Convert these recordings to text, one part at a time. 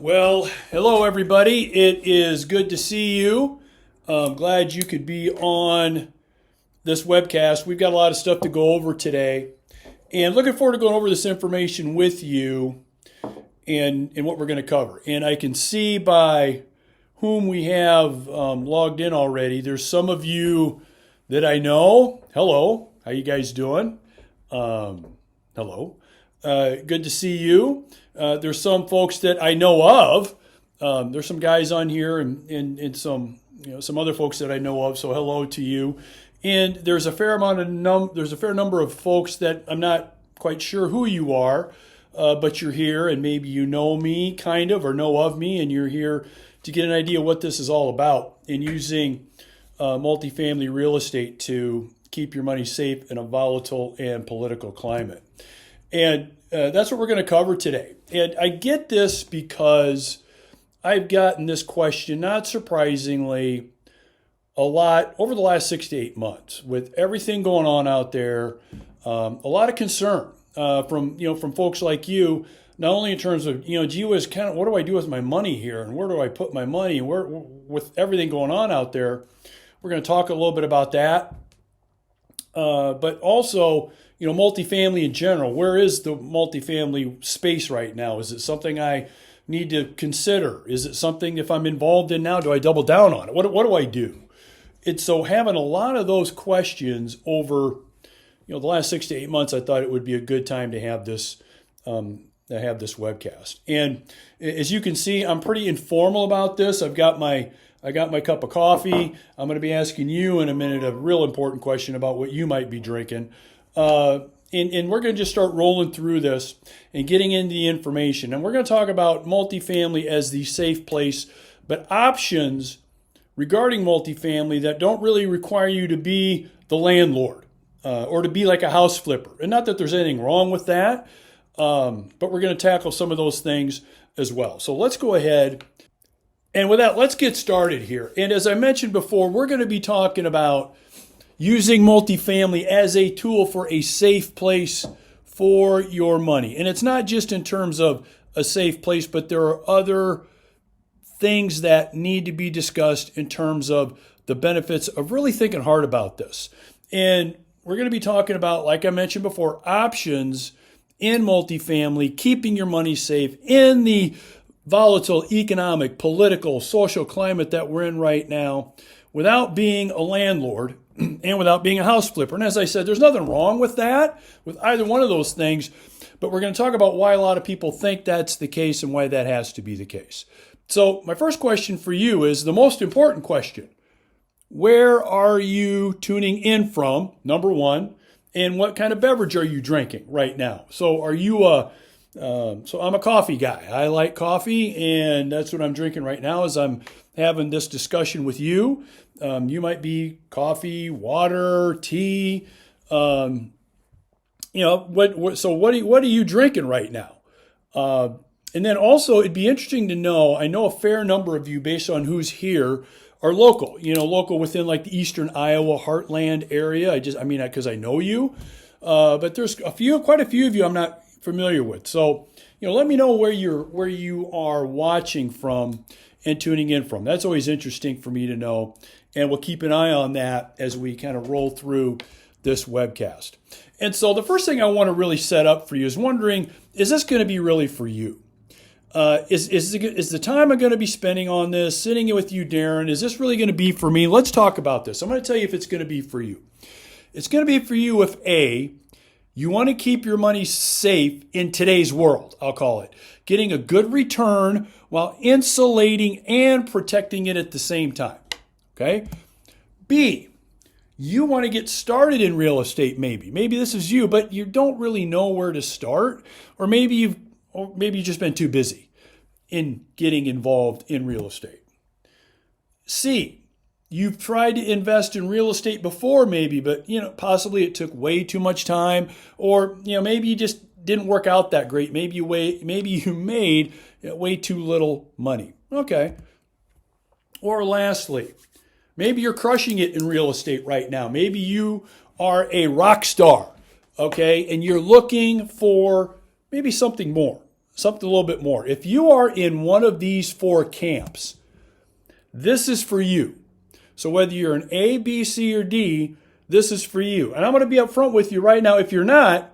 Well, hello everybody. It is good to see you. I'm glad you could be on this webcast. We've got a lot of stuff to go over today, and looking forward to going over this information with you and what we're going to cover. And I can see by whom we have logged in already. There's some of you that I know. Hello, how you guys doing? Hello. Good to see you. There's some folks that I know of. There's some guys on here and some some other folks that I know of. So hello to you. And there's a fair number of folks that I'm not quite sure who you are, but you're here and maybe you know me kind of or know of me, and you're here to get an idea what this is all about in using multifamily real estate to keep your money safe in a volatile and political climate. And that's what we're going to cover today. And I get this because I've gotten this question, not surprisingly, a lot over the last 6 to 8 months with everything going on out there. A lot of concern from folks like you, not only in terms of gee whiz, kind of what do I do with my money here, and where do I put my money, and where with everything going on out there. We're going to talk a little bit about that, but also multifamily in general. Where is the multifamily space right now? Is it something I need to consider? Is it something, if I'm involved in now, do I double down on it? What do I do? It's so having a lot of those questions over the last 6 to 8 months, I thought it would be a good time to have this webcast. And as you can see, I'm pretty informal about this. I got my cup of coffee. I'm going to be asking you in a minute a real important question about what you might be drinking. And we're going to just start rolling through this and getting into the information. And we're going to talk about multifamily as the safe place, but options regarding multifamily that don't really require you to be the landlord or to be like a house flipper. And not that there's anything wrong with that, but we're going to tackle some of those things as well. So let's go ahead. And with that, let's get started here. And as I mentioned before, we're going to be talking about using multifamily as a tool for a safe place for your money. And it's not just in terms of a safe place, but there are other things that need to be discussed in terms of the benefits of really thinking hard about this. And we're going to be talking about, like I mentioned before, options in multifamily, keeping your money safe in the volatile economic, political, social climate that we're in right now, without being a landlord and without being a house flipper. And as I said, there's nothing wrong with that, with either one of those things, but we're going to talk about why a lot of people think that's the case and why that has to be the case. So my first question for you is the most important question. Where are you tuning in from, number one, and what kind of beverage are you drinking right now? So are you so I'm a coffee guy. I like coffee, and that's what I'm drinking right now as I'm having this discussion with you. You might be coffee, water, tea. So what are you drinking right now? And then also, it'd be interesting to know. I know a fair number of you, based on who's here, are local. Local within like the eastern Iowa heartland area. Because I know you. But there's quite a few of you I'm not familiar with. So, let me know where you are watching from and tuning in from. That's always interesting for me to know. And we'll keep an eye on that as we kind of roll through this webcast. And so the first thing I want to really set up for you is wondering, is this going to be really for you? Is the time I'm going to be spending on this, sitting with you, Darren, is this really going to be for me? Let's talk about this. I'm going to tell you if it's going to be for you. It's going to be for you if A, you want to keep your money safe in today's world, I'll call it. Getting a good return while insulating and protecting it at the same time. Okay? B, you want to get started in real estate maybe. Maybe this is you, but you don't really know where to start. Or maybe you've just been too busy in getting involved in real estate. C, you've tried to invest in real estate before maybe, but possibly it took way too much time, or maybe you just didn't work out that great. Maybe you made way too little money. Okay. Or lastly, maybe you're crushing it in real estate right now. Maybe you are a rock star, okay, and you're looking for maybe something more. something a little bit more. If you are in one of these four camps, this is for you. So whether you're an A, B, C, or D, this is for you. And I'm going to be upfront with you right now. If you're not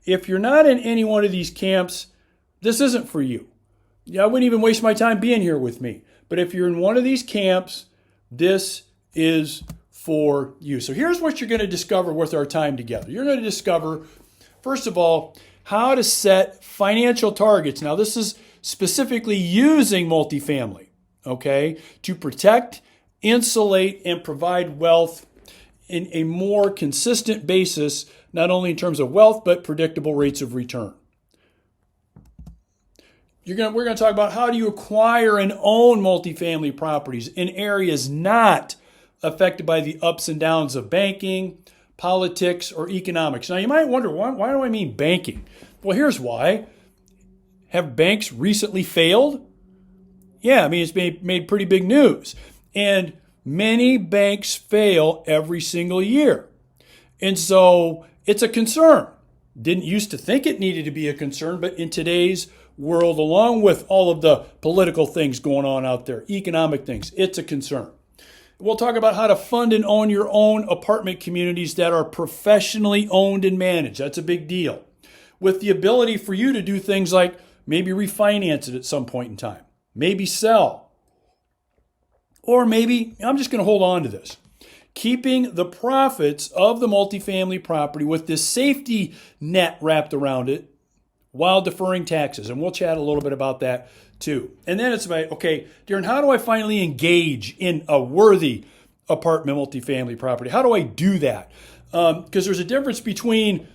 in any one of these camps, this isn't for you. Yeah, I wouldn't even waste my time being here with me. But if you're in one of these camps, this is for you. So here's what you're going to discover with our time together. You're going to discover, first of all, how to set financial targets. Now, this is specifically using multifamily, okay, to protect, insulate, and provide wealth in a more consistent basis, not only in terms of wealth, but predictable rates of return. We're going to talk about how do you acquire and own multifamily properties in areas not affected by the ups and downs of banking, politics, or economics. Now, you might wonder, why do I mean banking? Well, here's why. Have banks recently failed? Yeah, I mean, it's made pretty big news. And many banks fail every single year. And so it's a concern. Didn't used to think it needed to be a concern, but in today's world, along with all of the political things going on out there, economic things, it's a concern. We'll talk about how to fund and own your own apartment communities that are professionally owned and managed. That's a big deal. With the ability for you to do things like maybe refinance it at some point in time, maybe sell, or maybe I'm just going to hold on to this. Keeping the profits of the multifamily property with this safety net wrapped around it while deferring taxes. And we'll chat a little bit about that too. And then it's about, okay, Darren, how do I finally engage in a worthy apartment multifamily property? How do I do that? Because there's a difference between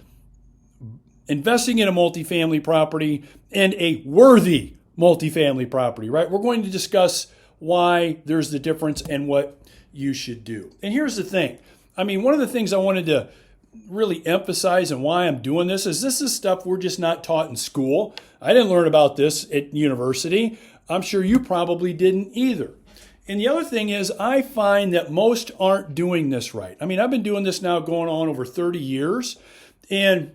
investing in a multifamily property and a worthy multifamily property, right? We're going to discuss why there's the difference and what you should do. And here's the thing. I mean, one of the things I wanted to really emphasize and why I'm doing this is stuff we're just not taught in school. I didn't learn about this at university. I'm sure you probably didn't either. And the other thing is I find that most aren't doing this right. I mean, I've been doing this now going on over 30 years, and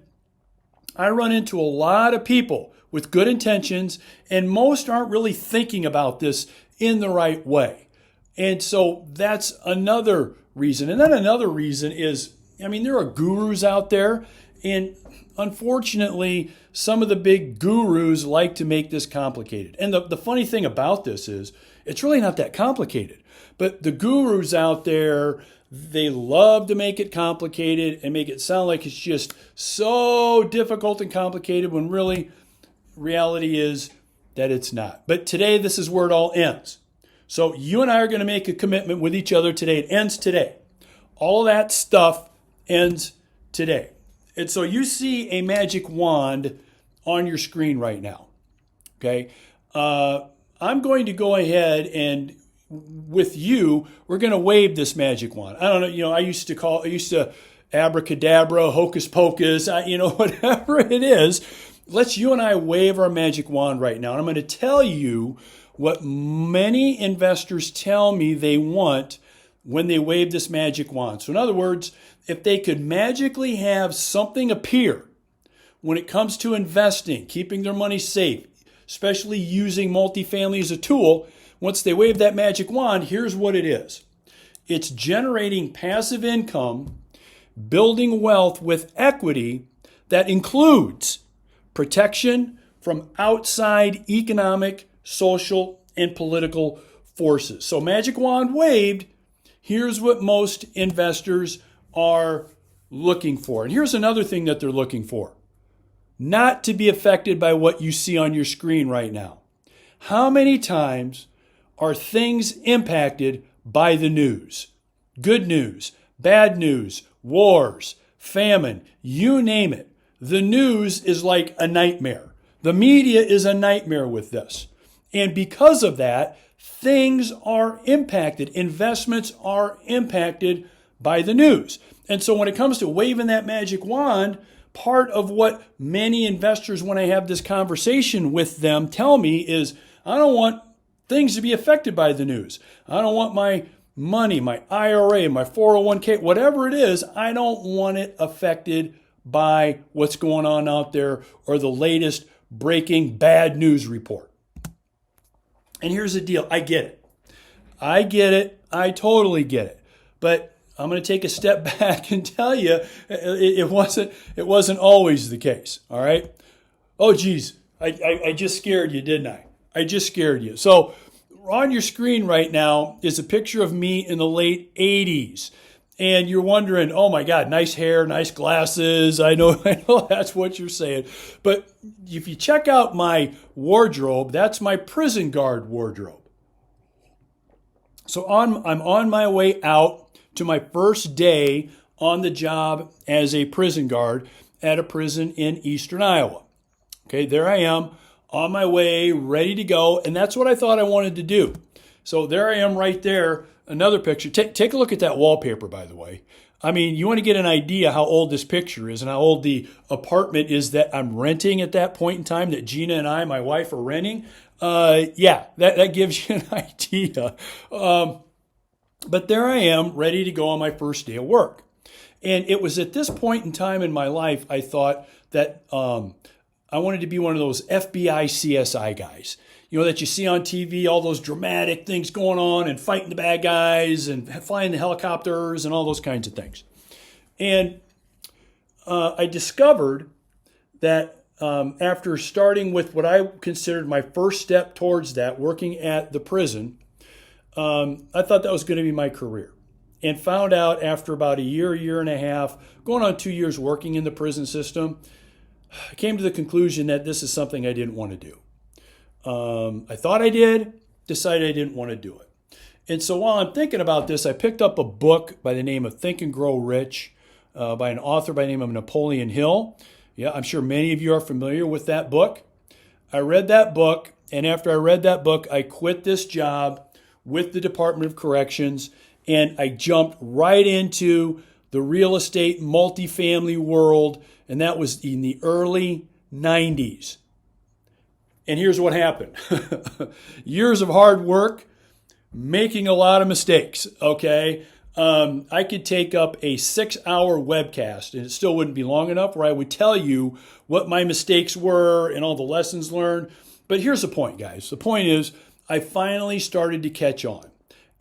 I run into a lot of people with good intentions, and most aren't really thinking about this in the right way. And so that's another reason. And then another reason is, I mean, there are gurus out there, and unfortunately, some of the big gurus like to make this complicated. And the funny thing about this is, it's really not that complicated. But the gurus out there, they love to make it complicated and make it sound like it's just so difficult and complicated when really reality is that it's not. But today, this is where it all ends. So you and I are going to make a commitment with each other today. It ends today. All that stuff ends today. And so you see a magic wand on your screen right now. Okay. I'm going to go ahead and with you, we're going to wave this magic wand. I don't know, I used to abracadabra, hocus pocus, whatever it is. Let's you and I wave our magic wand right now. And I'm going to tell you what many investors tell me they want when they wave this magic wand. So in other words, if they could magically have something appear when it comes to investing, keeping their money safe, especially using multifamily as a tool, once they wave that magic wand, here's what it is. It's generating passive income, building wealth with equity that includes protection from outside economic, social, and political forces. So magic wand waved, here's what most investors are looking for. And here's another thing that they're looking for. Not to be affected by what you see on your screen right now. How many times are things impacted by the news? Good news, bad news, wars, famine, you name it. The news is like a nightmare. The media is a nightmare with this. And because of that, things are impacted. Investments are impacted by the news. And so when it comes to waving that magic wand, part of what many investors, when I have this conversation with them, tell me is, I don't want things to be affected by the news. I don't want my money, my IRA, my 401k, whatever it is, I don't want it affected by what's going on out there or the latest breaking bad news report. And here's the deal. I get it. I get it. I totally get it. But I'm going to take a step back and tell you it wasn't always the case. All right. Oh, geez. I just scared you, didn't I? I just scared you. So on your screen right now is a picture of me in the late 80s. And you're wondering, oh my God, nice hair, nice glasses. I know that's what you're saying. But if you check out my wardrobe, that's my prison guard wardrobe. So I'm on my way out to my first day on the job as a prison guard at a prison in eastern Iowa. Okay, there I am on my way, ready to go. And that's what I thought I wanted to do. So there I am right there. Another picture. Take a look at that wallpaper, by the way. I mean, you want to get an idea how old this picture is and how old the apartment is that I'm renting at that point in time, that Gina and I, my wife, are renting. That gives you an idea. But there I am, ready to go on my first day of work. And it was at this point in time in my life, I thought that I wanted to be one of those FBI CSI guys. You know, that you see on TV, all those dramatic things going on and fighting the bad guys and flying the helicopters and all those kinds of things. And I discovered that after starting with what I considered my first step towards that, working at the prison, I thought that was going to be my career. And found out after about a year and a half, going on 2 years working in the prison system, I came to the conclusion that this is something I didn't want to do. I thought I did, decided I didn't want to do it. And so while I'm thinking about this, I picked up a book by the name of Think and Grow Rich by an author by the name of Napoleon Hill. Yeah, I'm sure many of you are familiar with that book. I read that book, and after I read that book, I quit this job with the Department of Corrections, and I jumped right into the real estate multifamily world, and that was in the early 90s. And here's what happened. Years of hard work, making a lot of mistakes, okay? I could take up a 6-hour webcast, and it still wouldn't be long enough, where I would tell you what my mistakes were and all the lessons learned. But here's the point, guys. The point is, I finally started to catch on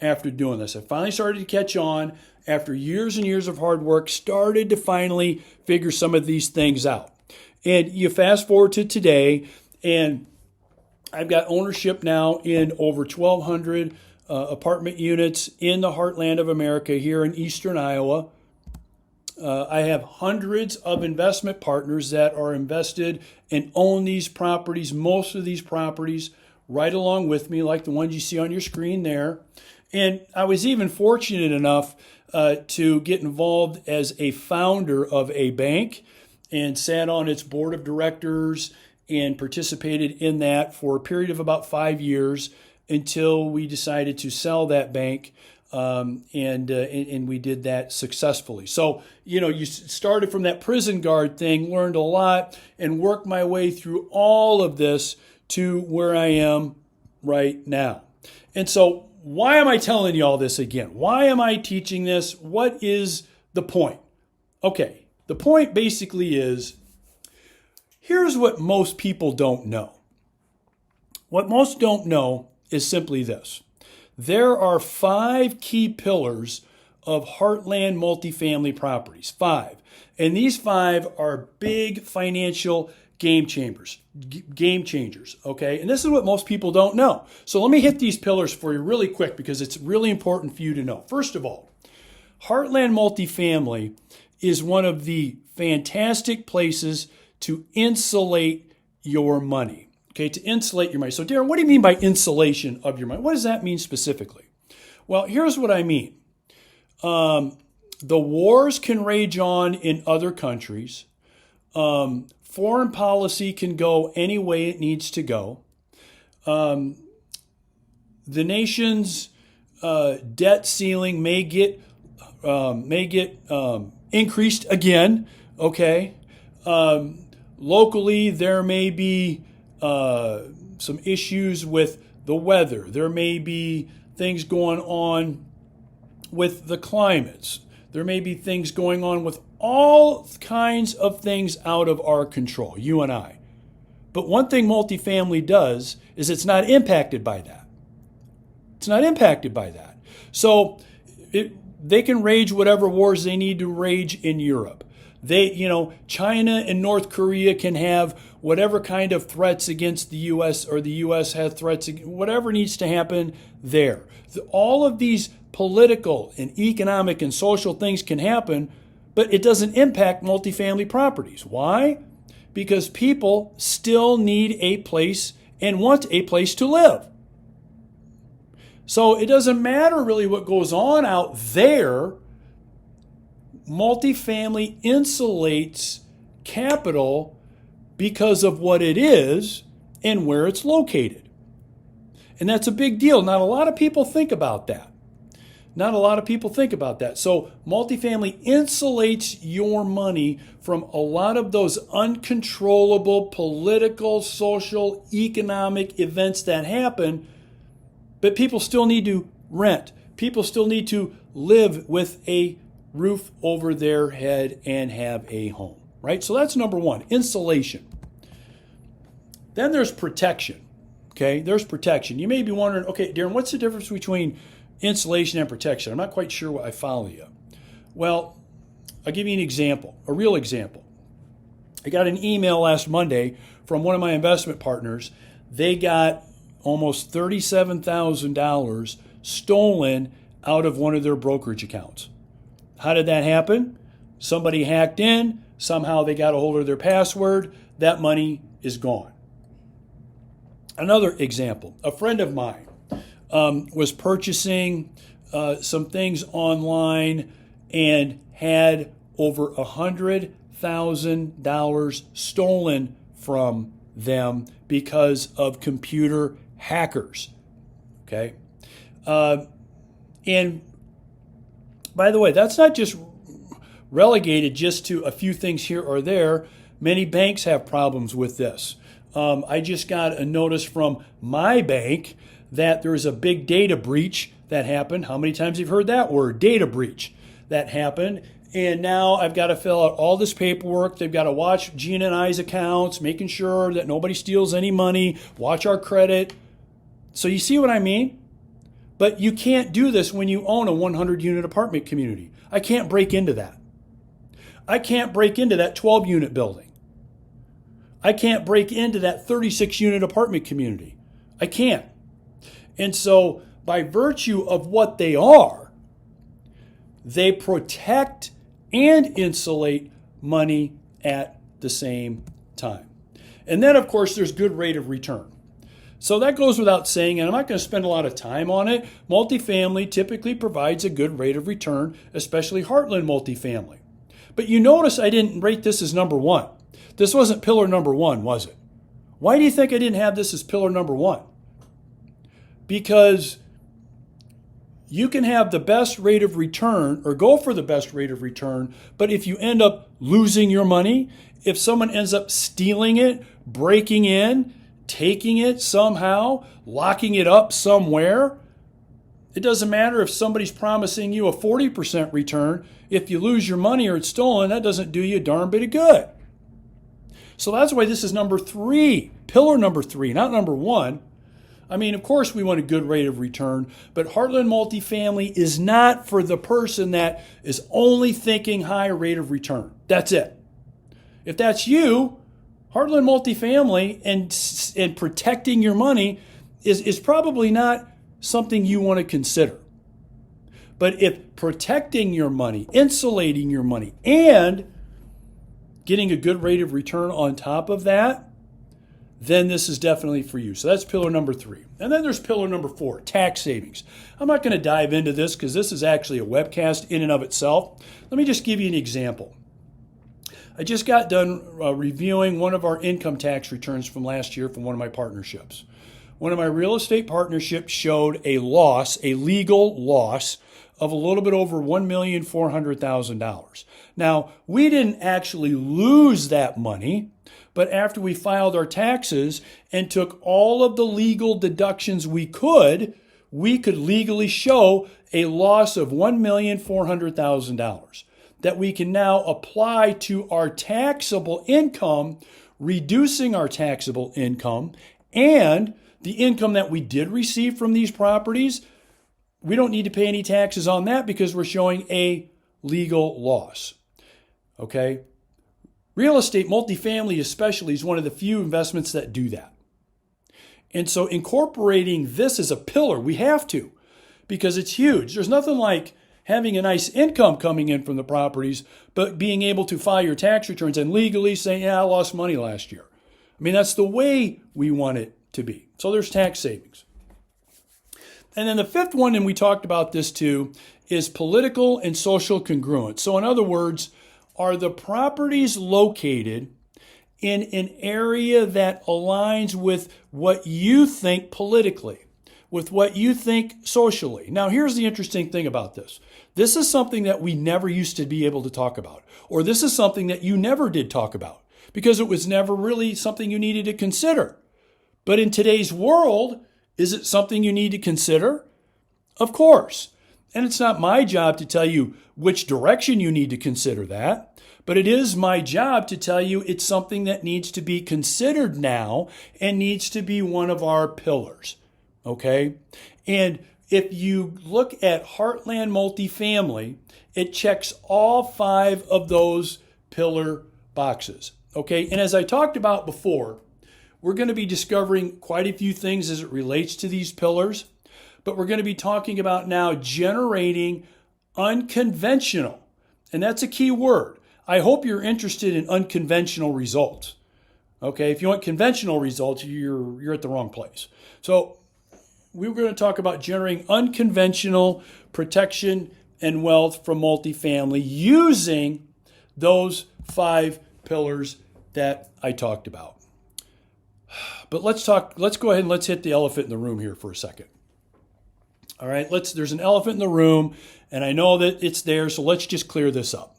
after doing this. I finally started to catch on after years and years of hard work, started to finally figure some of these things out. And you fast forward to today, and I've got ownership now in over 1,200 apartment units in the heartland of America here in eastern Iowa. I have hundreds of investment partners that are invested and own these properties, most of these properties, right along with me, like the ones you see on your screen there. And I was even fortunate enough to get involved as a founder of a bank and sat on its board of directors and participated in that for a period of about 5 years until we decided to sell that bank, and we did that successfully. So, you started from that prison guard thing, learned a lot, and worked my way through all of this to where I am right now. And so why am I telling you all this again? Why am I teaching this? What is the point? Okay, the point basically is, here's what most people don't know. What most don't know is simply this. There are 5 key pillars of heartland multifamily properties. 5. And these 5 are big financial game changers, okay? And this is what most people don't know. So let me hit these pillars for you really quick because it's really important for you to know. First of all, heartland multifamily is one of the fantastic places to insulate your money. Okay, to insulate your money. So, Darren, what do you mean by insulation of your money? What does that mean specifically? Well, here's what I mean. The wars can rage on in other countries. Foreign policy can go any way it needs to go. The nation's debt ceiling may get increased again. Okay. Locally, there may be some issues with the weather. There may be things going on with the climates. There may be things going on with all kinds of things out of our control, you and I. But one thing multifamily does is it's not impacted by that. It's not impacted by that. So they can rage whatever wars they need to rage in Europe. China and North Korea can have whatever kind of threats against the U.S. or the U.S. has threats, whatever needs to happen there. All of these political and economic and social things can happen, but it doesn't impact multifamily properties. Why? Because people still need a place and want a place to live. So it doesn't matter really what goes on out there. Multifamily insulates capital because of what it is and where it's located. And that's a big deal. Not a lot of people think about that. So multifamily insulates your money from a lot of those uncontrollable political, social, economic events that happen. But people still need to rent. People still need to live with a roof over their head and have a home, right? So that's number one, insulation. Then there's protection, okay? There's protection. You may be wondering, okay, Darren, what's the difference between insulation and protection? I'm not quite sure what I follow you. Well, I'll give you an example, a real example. I got an email last Monday from one of my investment partners. They got almost $37,000 stolen out of one of their brokerage accounts. How did that happen? Somebody hacked in. Somehow they got a hold of their password. That money is gone. Another example, a friend of mine was purchasing some things online and had over $100,000 stolen from them because of computer hackers. Okay? And by the way, that's not just relegated just to a few things here or there. Many banks have problems with this. I just got a notice from my bank that there is a big data breach that happened. How many times have you heard that word? Data breach that happened. And now I've got to fill out all this paperwork. They've got to watch Gina and I's accounts, making sure that nobody steals any money, watch our credit. So you see what I mean? But you can't do this when you own a 100-unit apartment community. I can't break into that. I can't break into that 12-unit building. I can't break into that 36-unit apartment community. I can't. And so by virtue of what they are, they protect and insulate money at the same time. And then, of course, there's good rate of return. So that goes without saying, and I'm not going to spend a lot of time on it. Multifamily typically provides a good rate of return, especially Heartland multifamily. But you notice I didn't rate this as number one. This wasn't pillar number one, was it? Why do you think I didn't have this as pillar number one? Because you can have the best rate of return or go for the best rate of return, but if you end up losing your money, if someone ends up stealing it, breaking in, taking it somehow, locking it up somewhere, it doesn't matter if somebody's promising you a 40% return. If you lose your money or it's stolen, that doesn't do you a darn bit of good. So that's why this is number three, pillar number three, not number one. I mean, of course, we want a good rate of return, but Heartland multifamily is not for the person that is only thinking high rate of return. That's it. If that's you, Heartland multifamily and protecting your money is probably not something you want to consider. But if protecting your money, insulating your money, and getting a good rate of return on top of that, then this is definitely for you. So that's pillar number three. And then there's pillar number four, tax savings. I'm not going to dive into this because this is actually a webcast in and of itself. Let me just give you an example. I just got done reviewing one of our income tax returns from last year from one of my partnerships. One of my real estate partnerships showed a loss, a legal loss, of a little bit over $1,400,000. Now, we didn't actually lose that money, but after we filed our taxes and took all of the legal deductions we could legally show a loss of $1,400,000 that we can now apply to our taxable income reducing our taxable income, and the income that we did receive from these properties, we don't need to pay any taxes on that because we're showing a legal loss. Okay? Real estate, multifamily especially, is one of the few investments that do that. And so incorporating this as a pillar, we have to, because it's huge. There's nothing like having a nice income coming in from the properties, but being able to file your tax returns and legally say, yeah, I lost money last year. I mean, that's the way we want it to be. So there's tax savings. And then the fifth one, and we talked about this too, is political and social congruence. So in other words, are the properties located in an area that aligns with what you think politically, with what you think socially? Now, here's the interesting thing about this. This is something that we never used to be able to talk about, or this is something that you never did talk about because it was never really something you needed to consider. But in today's world, is it something you need to consider? Of course. And it's not my job to tell you which direction you need to consider that, but it is my job to tell you it's something that needs to be considered now and needs to be one of our pillars. Okay? And if you look at Heartland Multifamily, it checks all 5 of those pillar boxes. Okay? And as I talked about before, we're going to be discovering quite a few things as it relates to these pillars, but we're going to be talking about now generating unconventional, and that's a key word. I hope you're interested in unconventional results. Okay, if you want conventional results, you're at the wrong place. So we were going to talk about generating unconventional protection and wealth from multifamily using those 5 pillars that I talked about. But let's go ahead and let's hit the elephant in the room here for a second. All right, there's an elephant in the room, and I know that it's there, so let's just clear this up.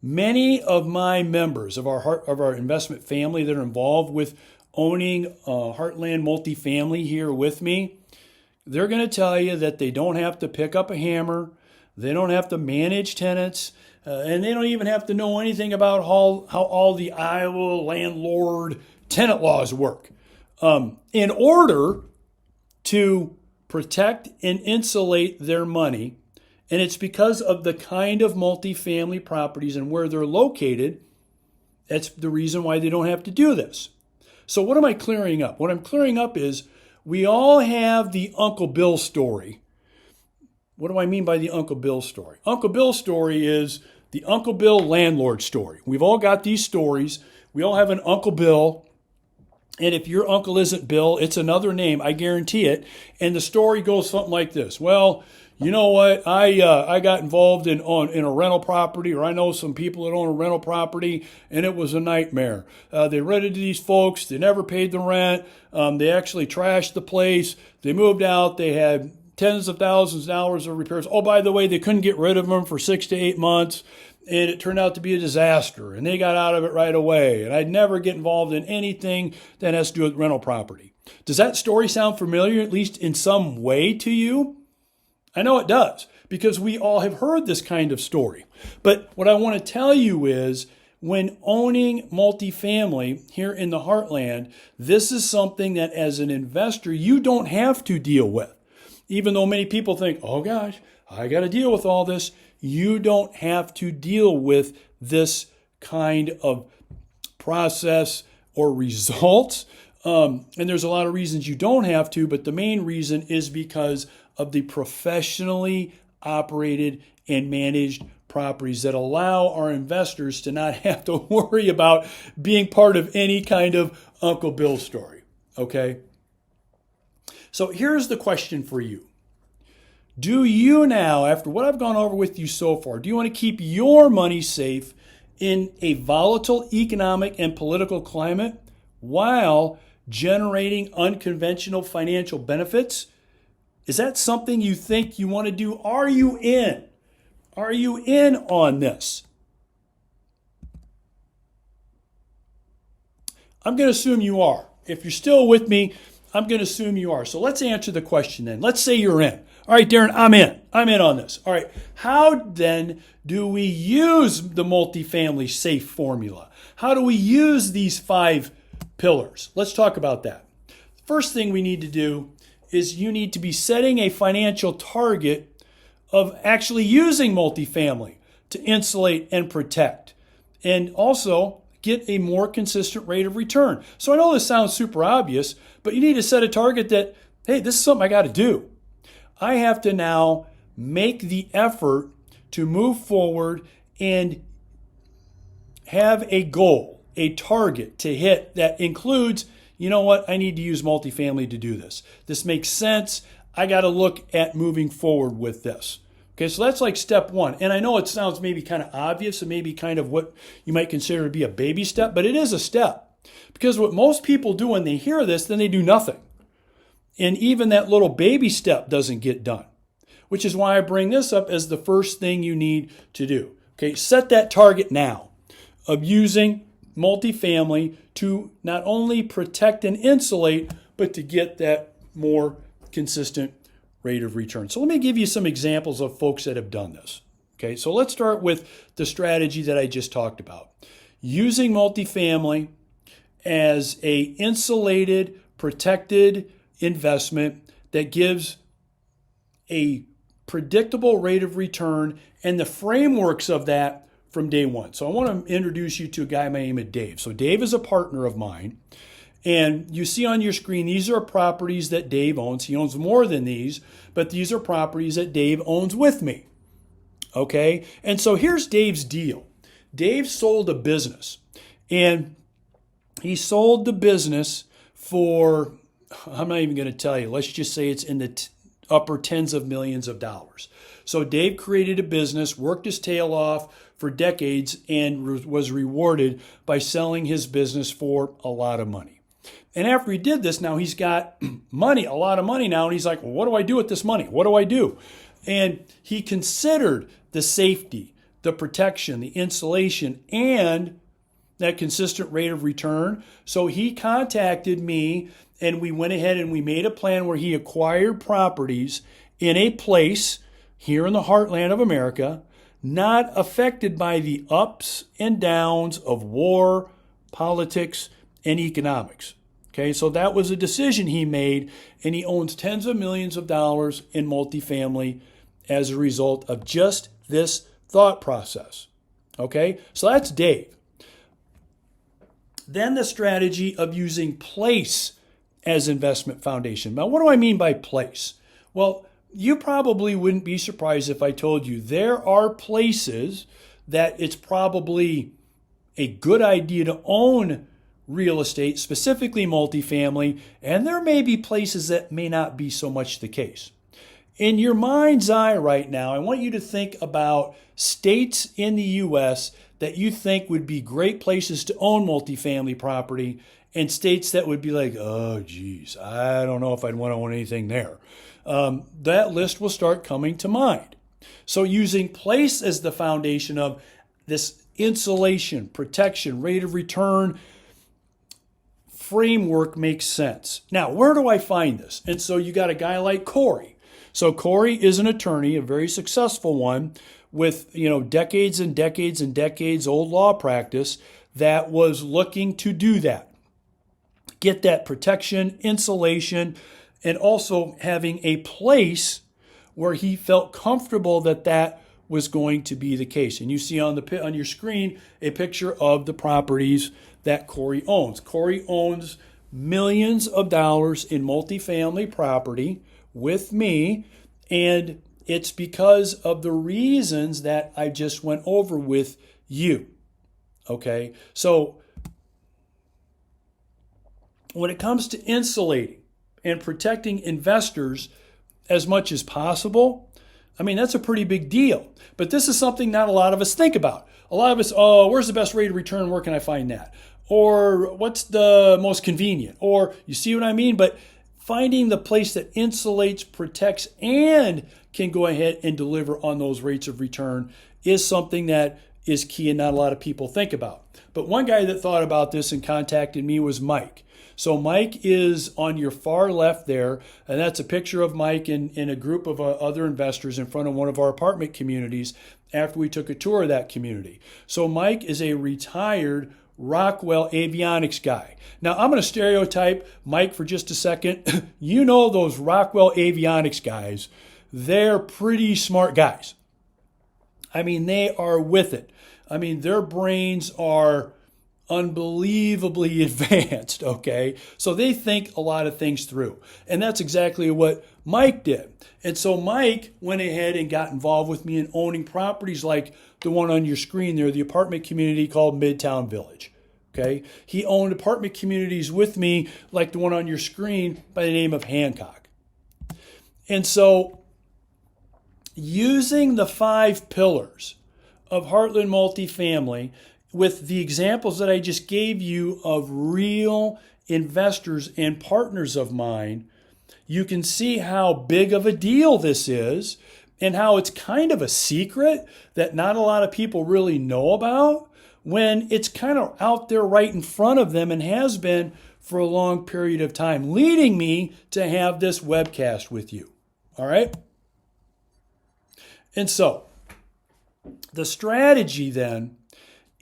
Many of my members of our investment family that are involved with owning Heartland Multifamily here with me, they're going to tell you that they don't have to pick up a hammer, they don't have to manage tenants, and they don't even have to know anything about how all the Iowa landlord tenant laws work in order to protect and insulate their money. And it's because of the kind of multifamily properties and where they're located. That's the reason why they don't have to do this. So what am I clearing up? What I'm clearing up is we all have the Uncle Bill story. What do I mean by the Uncle Bill story? Uncle Bill story is the Uncle Bill landlord story. We've all got these stories. We all have an Uncle Bill. And if your uncle isn't Bill, it's another name, I guarantee it. And the story goes something like this. Well, you know what? I got involved in a rental property, or I know some people that own a rental property, and it was a nightmare. They rented to these folks. They never paid the rent. They actually trashed the place. They moved out. They had tens of thousands of dollars of repairs. Oh, by the way, they couldn't get rid of them for 6 to 8 months. And it turned out to be a disaster, and they got out of it right away. And I'd never get involved in anything that has to do with rental property. Does that story sound familiar, at least in some way to you? I know it does, because we all have heard this kind of story. But what I want to tell you is, when owning multifamily here in the Heartland, this is something that as an investor, you don't have to deal with. Even though many people think, oh gosh, I got to deal with all this. You don't have to deal with this kind of process or results. And there's a lot of reasons you don't have to, but the main reason is because of the professionally operated and managed properties that allow our investors to not have to worry about being part of any kind of Uncle Bill story. Okay? So here's the question for you. Do you now, after what I've gone over with you so far, do you want to keep your money safe in a volatile economic and political climate while generating unconventional financial benefits? Is that something you think you want to do? Are you in? Are you in on this? I'm going to assume you are. If you're still with me, I'm going to assume you are. So let's answer the question then. Let's say you're in. All right, Darren, I'm in. I'm in on this. All right, how then do we use the multifamily SAFE formula? How do we use these 5 pillars? Let's talk about that. First thing we need to do is you need to be setting a financial target of actually using multifamily to insulate and protect, and also get a more consistent rate of return. So I know this sounds super obvious, but you need to set a target that, hey, this is something I got to do. I have to now make the effort to move forward and have a goal, a target to hit that includes, you know what, I need to use multifamily to do this. This makes sense. I got to look at moving forward with this. Okay, so that's like step 1. And I know it sounds maybe kind of obvious and maybe kind of what you might consider to be a baby step, but it is a step. Because what most people do when they hear this, then they do nothing. And even that little baby step doesn't get done, which is why I bring this up as the first thing you need to do. Okay, set that target now of using multifamily to not only protect and insulate, but to get that more consistent rate of return. So let me give you some examples of folks that have done this. Okay, so let's start with the strategy that I just talked about. Using multifamily as a insulated, protected investment that gives a predictable rate of return and the frameworks of that from day one. So I want to introduce you to a guy by the name of Dave. So Dave is a partner of mine. And you see on your screen, these are properties that Dave owns. He owns more than these, but these are properties that Dave owns with me. Okay? And so here's Dave's deal. Dave sold a business. And he sold the business for, I'm not even going to tell you, let's just say it's in the upper tens of millions of dollars. So Dave created a business, worked his tail off for decades, and was rewarded by selling his business for a lot of money. And after he did this, now he's got money, a lot of money now, and he's like, well, what do I do with this money? What do I do? And he considered the safety, the protection, the insulation, and that consistent rate of return. So he contacted me, and we went ahead and we made a plan where he acquired properties in a place here in the heartland of America, not affected by the ups and downs of war, politics, and economics. Okay, so that was a decision he made, and he owns tens of millions of dollars in multifamily as a result of just this thought process. Okay, so that's Dave. Then the strategy of using place as investment foundation. Now, what do I mean by place? Well, you probably wouldn't be surprised if I told you there are places that it's probably a good idea to own real estate, specifically multifamily, and there may be places that may not be so much the case. In your mind's eye right now, I want you to think about states in the U.S. that you think would be great places to own multifamily property, and states that would be like, oh, geez, I don't know if I'd want to own anything there. That list will start coming to mind. So using place as the foundation of this insulation, protection, rate of return framework makes sense. Now, where do I find this? And so you got a guy like Corey. So Corey is an attorney, a very successful one with, decades and decades and decades old law practice that was looking to do that. Get that protection, insulation, and also having a place where he felt comfortable that that was going to be the case. And you see on your screen a picture of the properties that Corey owns. Corey owns millions of dollars in multifamily property with me, and it's because of the reasons that I just went over with you. Okay, so when it comes to insulating and protecting investors as much as possible, I mean, that's a pretty big deal. But this is something not a lot of us think about. A lot of us, where's the best rate of return? Where can I find that? Or what's the most convenient? Or you see what I mean? But finding the place that insulates, protects, and can go ahead and deliver on those rates of return is something that is key and not a lot of people think about. But one guy that thought about this and contacted me was Mike. So Mike is on your far left there, and that's a picture of Mike in a group of other investors in front of one of our apartment communities after we took a tour of that community. So Mike is a retired Rockwell avionics guy. Now, I'm going to stereotype Mike for just a second. You know those Rockwell avionics guys, they're pretty smart guys. I mean, they are with it. I mean, their brains are unbelievably advanced, okay? So they think a lot of things through. And that's exactly what Mike did. And so Mike went ahead and got involved with me in owning properties like the one on your screen there, the apartment community called Midtown Village. Okay? He owned apartment communities with me like the one on your screen by the name of Hancock. And so using the 5 pillars of Heartland Multifamily with the examples that I just gave you of real investors and partners of mine, you can see how big of a deal this is and how it's kind of a secret that not a lot of people really know about when it's kind of out there right in front of them and has been for a long period of time, leading me to have this webcast with you. All right? And so the strategy then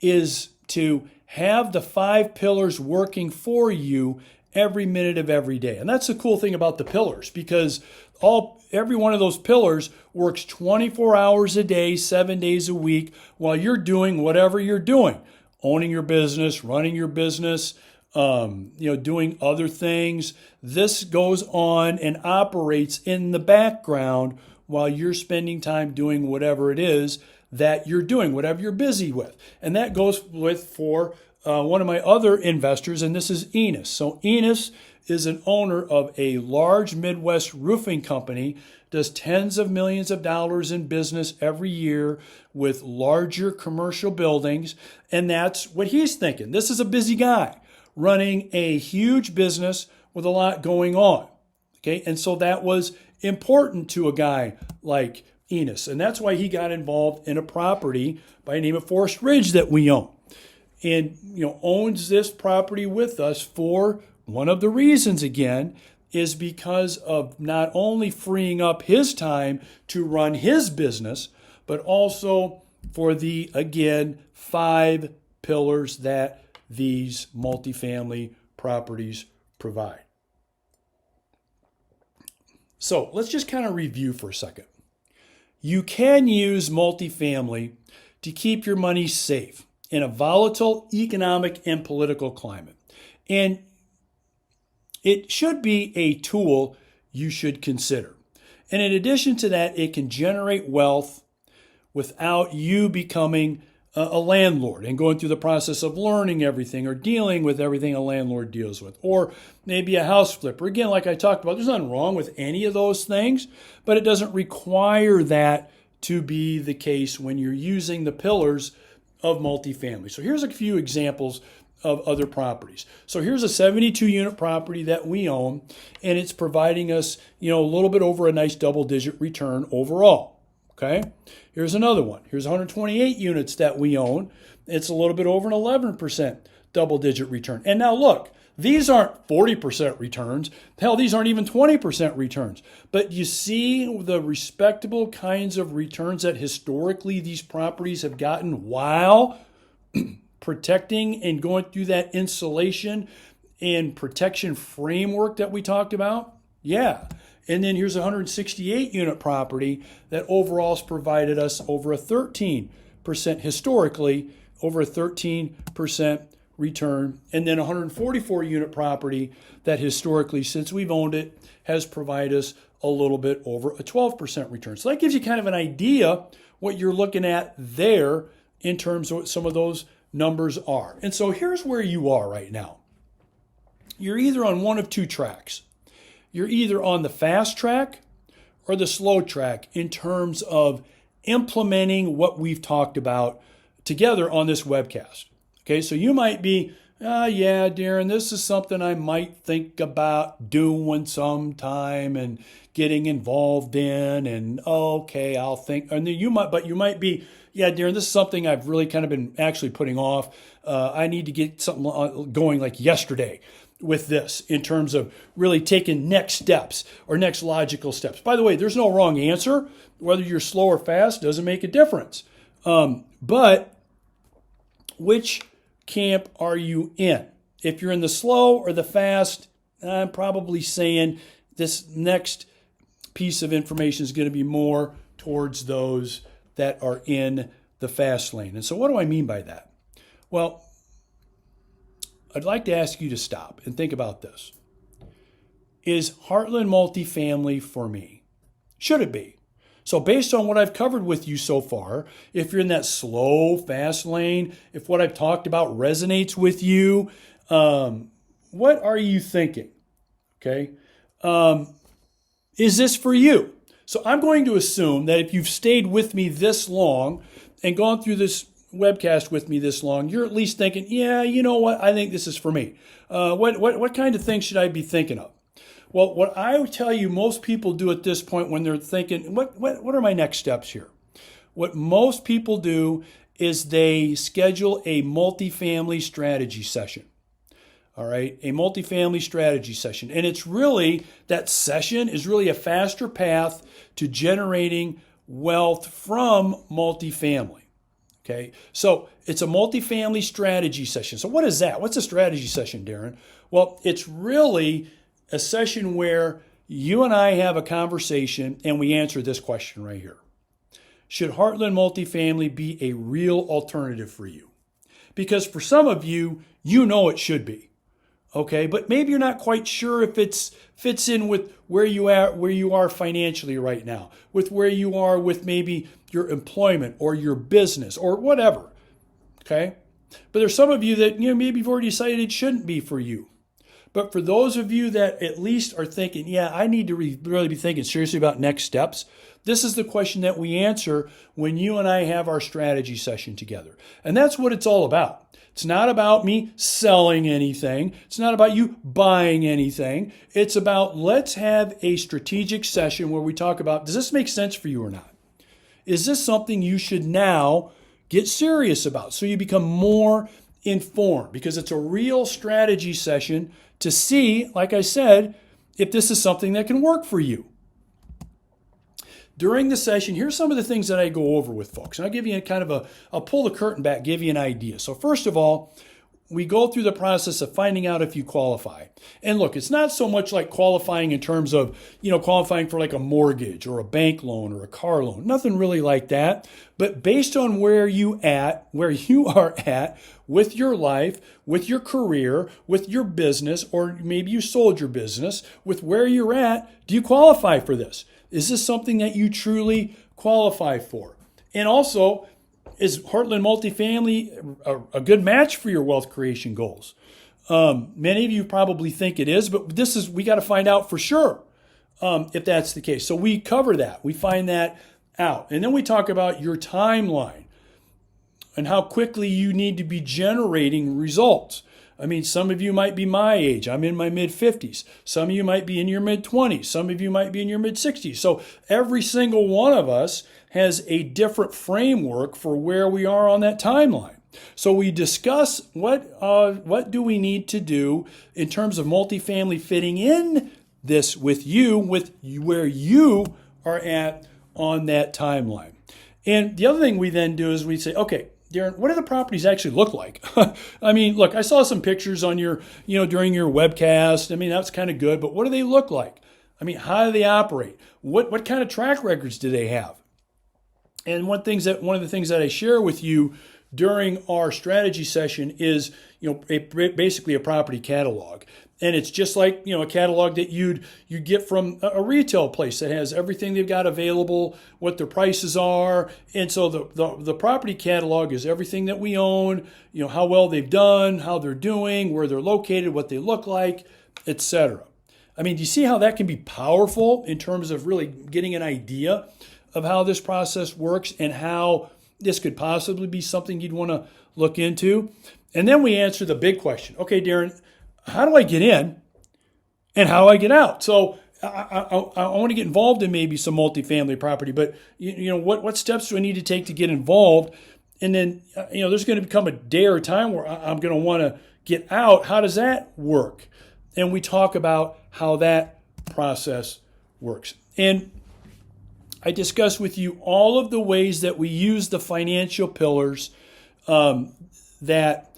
is to have the 5 pillars working for you every minute of every day. And that's the cool thing about the pillars, because every one of those pillars works 24 hours a day, 7 days a week, while you're doing whatever you're doing, owning your business, running your business, doing other things. This goes on and operates in the background while you're spending time doing whatever it is that you're doing, whatever you're busy with. And that goes for one of my other investors, and this is Enos. So Enos is an owner of a large Midwest roofing company, does tens of millions of dollars in business every year with larger commercial buildings, and that's what he's thinking. This is a busy guy running a huge business with a lot going on. Okay, and so that was important to a guy like Enos, and that's why he got involved in a property by the name of Forest Ridge that we own. And owns this property with us for one of the reasons, again, is because of not only freeing up his time to run his business, but also for the, again, 5 pillars that these multifamily properties provide. So let's just kind of review for a second. You can use multifamily to keep your money safe in a volatile economic and political climate. And it should be a tool you should consider. And in addition to that, it can generate wealth without you becoming a landlord and going through the process of learning everything or dealing with everything a landlord deals with. Or maybe a house flipper. Again, like I talked about, there's nothing wrong with any of those things, but it doesn't require that to be the case when you're using the pillars of multifamily. So here's a few examples of other properties. So here's a 72 unit property that we own, and it's providing us, a little bit over a nice double-digit return overall. Okay. Here's another one. Here's 128 units that we own. It's a little bit over an 11% double-digit return. And now look, these aren't 40% returns. Hell, these aren't even 20% returns. But you see the respectable kinds of returns that historically these properties have gotten while protecting and going through that insulation and protection framework that we talked about? Yeah. And then here's a 168 unit property that overall has provided us over a 13% historically, over a 13% return. And then a 144 unit property that historically, since we've owned it, has provided us a little bit over a 12% return. So that gives you kind of an idea what you're looking at there in terms of what some of those numbers are. And so here's where you are right now. You're either on one of 2 tracks. You're either on the fast track or the slow track in terms of implementing what we've talked about together on this webcast. Okay, so you might be, yeah, Darren, this is something I might think about doing sometime and getting involved in, and okay, I'll think. And then you might be, yeah, Darren, this is something I've really kind of been actually putting off. I need to get something going like yesterday. with this in terms of really taking next steps or next logical steps. By the way, there's no wrong answer. Whether you're slow or fast doesn't make a difference. But which camp are you in? If you're in the slow or the fast, I'm probably saying this next piece of information is going to be more towards those that are in the fast lane. And so what do I mean by that? Well, I'd like to ask you to stop and think about this. Is Heartland multifamily for me? Should it be? So based on what I've covered with you so far, if you're in that slow, fast lane, if what I've talked about resonates with you, what are you thinking? Okay. Is this for you? So I'm going to assume that if you've stayed with me this long and gone through this webcast with me this long, you're at least thinking, yeah, you know what? I think this is for me. What kind of things should I be thinking of? Well, what I would tell you most people do at this point when they're thinking, what are my next steps here? What most people do is they schedule a multifamily strategy session. All right, a multifamily strategy session. And it's really, that session is really a faster path to generating wealth from multifamily. Okay, so it's a multifamily strategy session. So what is that? What's a strategy session, Darren? Well, it's really a session where you and I have a conversation and we answer this question right here. Should Heartland multifamily be a real alternative for you? Because for some of you, you know it should be. Okay, but maybe you're not quite sure if it fits in with where you are financially right now, with where you are with maybe your employment or your business or whatever. Okay, but there's some of you that maybe you've already decided it shouldn't be for you. But for those of you that at least are thinking, yeah, I need to really be thinking seriously about next steps, this is the question that we answer when you and I have our strategy session together. And that's what it's all about. It's not about me selling anything. It's not about you buying anything. It's about let's have a strategic session where we talk about, does this make sense for you or not? Is this something you should now get serious about so you become more informed? Because it's a real strategy session to see, like I said, if this is something that can work for you. During the session, here's some of the things that I go over with folks. And I'll give you I'll pull the curtain back, give you an idea. So first of all, we go through the process of finding out if you qualify. And look, it's not so much like qualifying in terms of, qualifying for like a mortgage or a bank loan or a car loan. Nothing really like that. But based on where you are at with your life, with your career, with your business, or maybe you sold your business, with where you're at, do you qualify for this? Is this something that you truly qualify for? And also, is Heartland multifamily a good match for your wealth creation goals? Many of you probably think it is, but we got to find out for sure if that's the case. So we cover that. We find that out. And then we talk about your timeline and how quickly you need to be generating results. I mean, some of you might be my age. I'm in my mid-50s. Some of you might be in your mid-20s. Some of you might be in your mid-60s. So every single one of us has a different framework for where we are on that timeline. So we discuss what do we need to do in terms of multifamily fitting in this with where you are at on that timeline. And the other thing we then do is we say, okay, Darren, what do the properties actually look like? I mean, look, I saw some pictures on your, during your webcast. I mean, that's kind of good, but what do they look like? I mean, how do they operate? What kind of track records do they have? And one of the things that I share with you during our strategy session is, basically a property catalog. And it's just like, a catalog that you get from a retail place that has everything they've got available, what their prices are. And so the property catalog is everything that we own, how well they've done, how they're doing, where they're located, what they look like, etc. I mean, do you see how that can be powerful in terms of really getting an idea of how this process works and how this could possibly be something you'd want to look into? And then we answer the big question. Okay, Darren, how do I get in and how do I get out? So I want to get involved in maybe some multifamily property, but what steps do I need to take to get involved? And then, there's going to become a day or time where I'm going to want to get out. How does that work? and we talk about how that process works. And I discuss with you all of the ways that we use the financial pillars that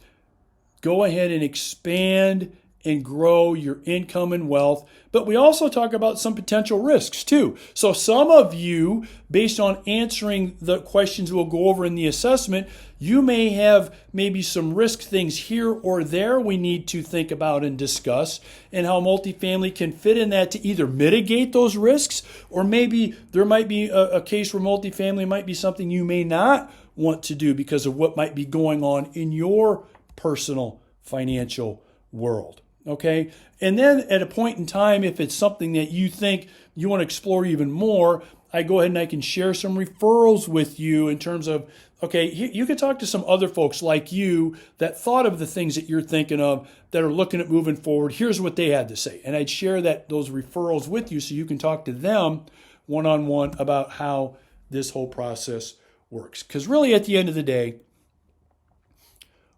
go ahead and expand and grow your income and wealth. But we also talk about some potential risks too. So some of you, based on answering the questions we'll go over in the assessment, you may have maybe some risk things here or there we need to think about and discuss, and how multifamily can fit in that to either mitigate those risks, or maybe there might be a case where multifamily might be something you may not want to do because of what might be going on in your personal financial world. Okay. And then at a point in time, if it's something that you think you want to explore even more, I go ahead and I can share some referrals with you in terms of, okay, you can talk to some other folks like you that thought of the things that you're thinking of that are looking at moving forward. Here's what they had to say. And I'd share those referrals with you so you can talk to them one-on-one about how this whole process works. Because really at the end of the day,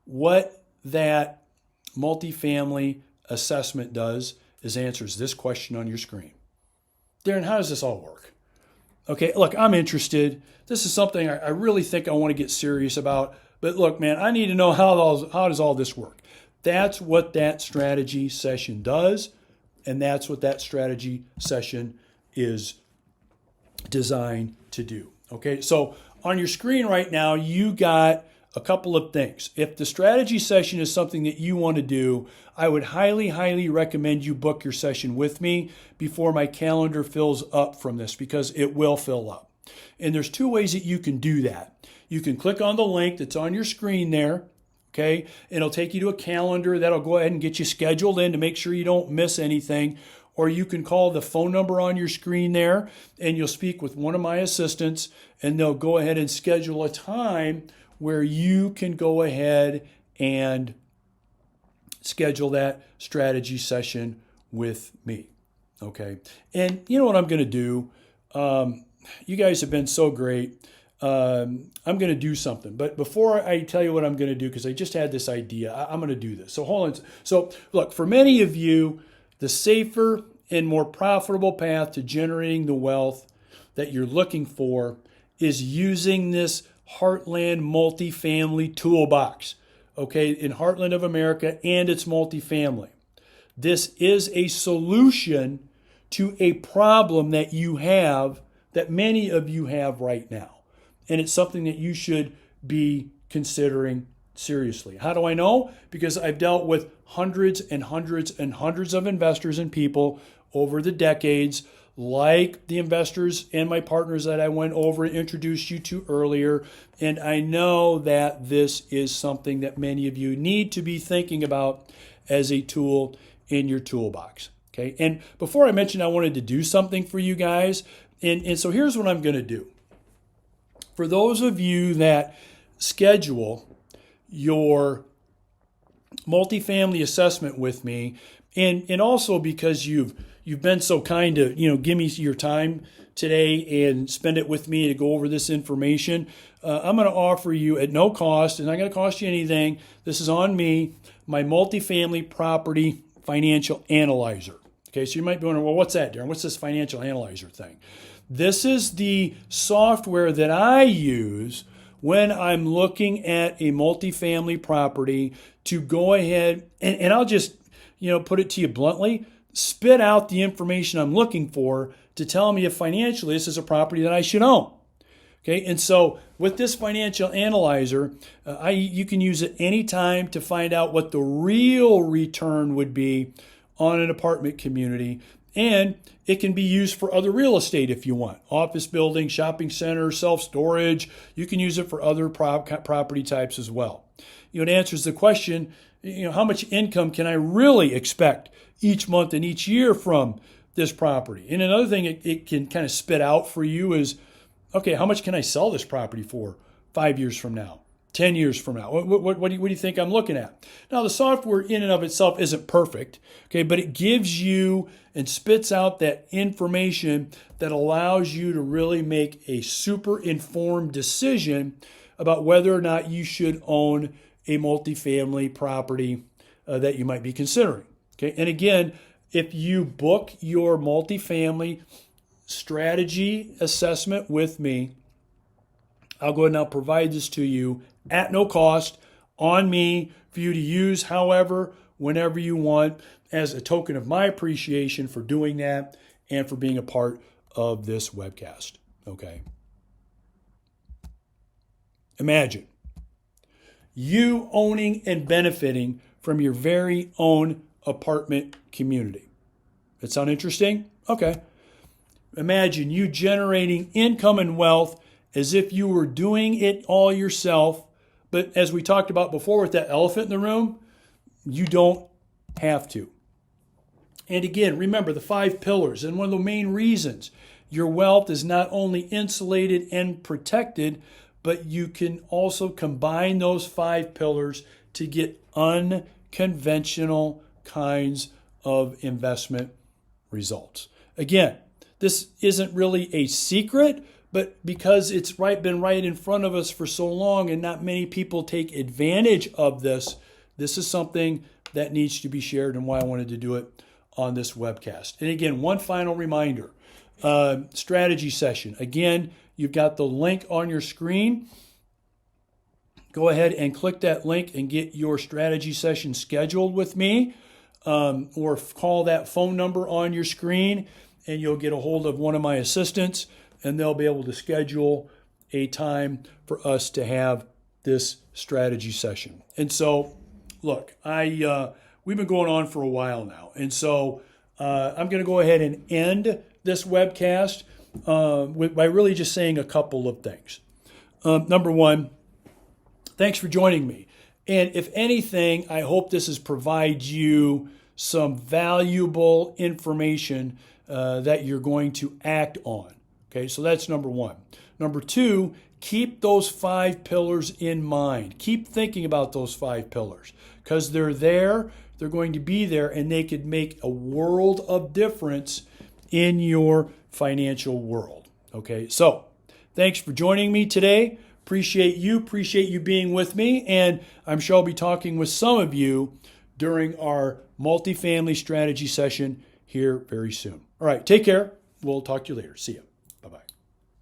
what that multifamily assessment does is answers this question on your screen. Darren, how does this all work? Okay, look, I'm interested. This is something I really think I want to get serious about. But look, man, I need to know how does all this work. That's what that strategy session does, and that's what that strategy session is designed to do. Okay, so on your screen right now, you got a couple of things. If the strategy session is something that you want to do, I would highly, highly recommend you book your session with me before my calendar fills up from this, because it will fill up. And there's two ways that you can do that. You can click on the link that's on your screen there, okay? And it'll take you to a calendar that'll go ahead and get you scheduled in to make sure you don't miss anything. Or you can call the phone number on your screen there, and you'll speak with one of my assistants, and they'll go ahead and schedule a time where you can go ahead and schedule that strategy session with me. Okay. And you know what I'm going to do? You guys have been so great. I'm going to do something. But before I tell you what I'm going to do, because I just had this idea, I'm going to do this. So hold on. So look, for many of you, the safer and more profitable path to generating the wealth that you're looking for is using this Heartland multifamily toolbox, okay, in Heartland of America, and it's multifamily. This is a solution to a problem that you have, that many of you have right now. And it's something that you should be considering seriously. How do I know? Because I've dealt with hundreds and hundreds and hundreds of investors and people over the decades, like the investors and my partners that I went over and introduced you to earlier. And I know that this is something that many of you need to be thinking about as a tool in your toolbox. Okay. And before I mentioned I wanted to do something for you guys. And so here's what I'm going to do. For those of you that schedule your multifamily assessment with me, and also because you've been so kind to, give me your time today and spend it with me to go over this information, I'm going to offer you at no cost, it's not going to cost you anything, this is on me, my multifamily property financial analyzer. Okay, so you might be wondering, well, what's that, Darren? What's this financial analyzer thing? This is the software that I use when I'm looking at a multifamily property to go ahead, and I'll just, put it to you bluntly, spit out the information I'm looking for to tell me if financially this is a property that I should own. Okay, and so with this financial analyzer, you can use it anytime to find out what the real return would be on an apartment community. And it can be used for other real estate if you want. Office buildings, shopping centers, self-storage. You can use it for other property types as well. It answers the question, how much income can I really expect each month and each year from this property? And another thing it can kind of spit out for you is, okay, how much can I sell this property for 5 years from now, 10 years from now? What do you think I'm looking at? Now, the software in and of itself isn't perfect, okay, but it gives you and spits out that information that allows you to really make a super informed decision about whether or not you should own a multifamily property that you might be considering. Okay, and again, if you book your multifamily strategy assessment with me, I'll go ahead and I'll provide this to you at no cost on me for you to use however, whenever you want, as a token of my appreciation for doing that and for being a part of this webcast. Okay. Imagine you owning and benefiting from your very own apartment community. That sound interesting? Okay. Imagine you generating income and wealth as if you were doing it all yourself. But as we talked about before with that elephant in the room, you don't have to. And again, remember the 5 pillars. And one of the main reasons your wealth is not only insulated and protected, but you can also combine those 5 pillars to get unconventional kinds of investment results. Again, this isn't really a secret, but because it's been right in front of us for so long and not many people take advantage of this, this is something that needs to be shared and why I wanted to do it on this webcast. And again, one final reminder, strategy session. Again, you've got the link on your screen. Go ahead and click that link and get your strategy session scheduled with me, or call that phone number on your screen and you'll get a hold of one of my assistants and they'll be able to schedule a time for us to have this strategy session. And so, look, we've been going on for a while now. And so I'm going to go ahead and end this webcast by really just saying a couple of things. Number one, thanks for joining me. And if anything, I hope this has provided you some valuable information that you're going to act on. Okay, so that's number one. Number two, keep those 5 pillars in mind. Keep thinking about those 5 pillars because they're there, they're going to be there, and they could make a world of difference in your financial world. Okay, so thanks for joining me today. Appreciate you being with me, and I'm sure I'll be talking with some of you during our multifamily strategy session here very soon. All right, take care. We'll talk to you later. See ya.